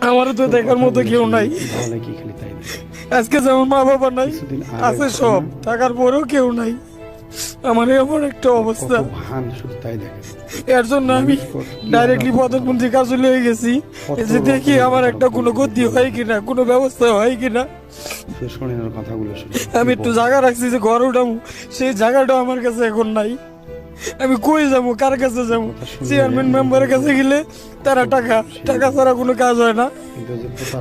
আমারও তো দেখার মতো কেউ নাই। আজকে যেমন মা বাবা নাই, আছে সব, থাকার পরেও কেউ নাই। আমার এমন একটা অবস্থা, এর জন্য আমি ডাইরেক্টলি পদপন্থী কাজে লেগে গেছি যে দেখি আমার একটা কোনো গতি হয় কিনা, কোনো ব্যবস্থা হয় কিনা। আমি একটু জায়গা রাখছি যে ঘর উঠাবো, সেই জায়গাটা আমার কাছে এখন নাই। আমি কই যাবো, কার কাছে যাবো? চেয়ারম্যান মেম্বারের কাছে গেলে তারা টাকা টাকা ছাড়া কোনো কাজ হয় না,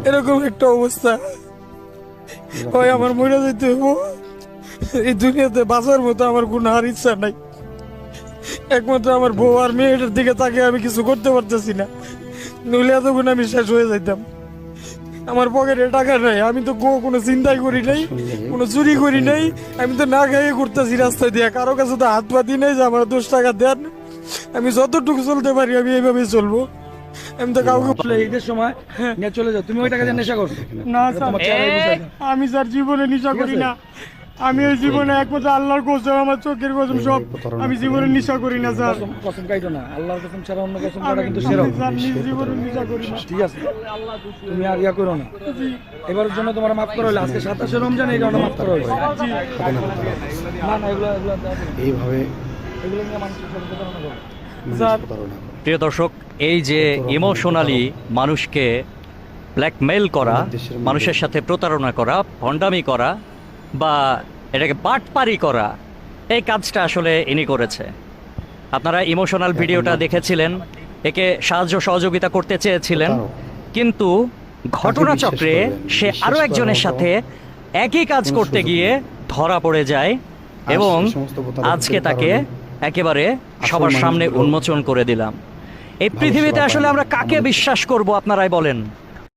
এরকম একটা অবস্থা। হয় আমার মরে যেতে হবো, এই দুনিয়াতে বাঁচার মতো আমার কোনো আর ইচ্ছা নাই। একমাত্র আমার বউ আর মেয়েটার দিকে তাকে আমি কিছু করতে পারতেছি না, নইলে এতক্ষণ আমি শেষ হয়ে যাইতাম। আমার পকেটে টাকা নাই, আমি তো কোনো চিন্তাই করি নাই, কোনো চুরি করি নাই। আমি তো না খাইয়ে ঘুরতেছি রাস্তায় দিয়ে, কারো কাছে তো হাত পাতি নেই যে আমার 10 টাকা দেন। আমি যতটুকু চলতে পারি আমি এইভাবেই চলবো। আমি তো কাউকে ঈদের সময় নিয়ে চলে যাও, তুমি ওই টাকা দিয়ে নেশা করছো না স্যার, আমি স্যার জীবনে নেশা করি না। আমি এই জীবনে একমাত্র আল্লাহর কসম, আমার চোখের কসম সব, আমি জীবনে নেশা করি না স্যার। কসম কাইটো না, আল্লাহর কসম ছাড়া অন্য কসম করা কিন্তু সেরা। জীবনে নেশা করি না। ঠিক আছে, তুমি আর ইয়া করো না। এবারের জন্য তোমার মাফ করা হলো, আজকে 27 রমজান, এই কারণে মাফ করা হলো। না না, এগুলো এইভাবে এগুলো নিয়ে মানুষের সাথে প্রতারণা করো। স্যার প্রিয় দর্শক, এই যে ইমোশনালি মানুষকে ব্ল্যাকমেইল করা, মানুষের সাথে প্রতারণা করা, ভণ্ডামি করা বা এটাকে বাটপারি করা, এই কাজটা আসলে ইনি করেছে। আপনারা ইমোশনাল ভিডিওটা দেখেছিলেন, একে সাহায্য সহযোগিতা করতে চেয়েছিলেন, কিন্তু ঘটনাচক্রে সে আরও একজনের সাথে একই কাজ করতে গিয়ে ধরা পড়ে যায় এবং আজকে তাকে একেবারে সবার সামনে উন্মোচন করে দিলাম। এই পৃথিবীতে আসলে আমরা কাকে বিশ্বাস করব, আপনারাই বলেন?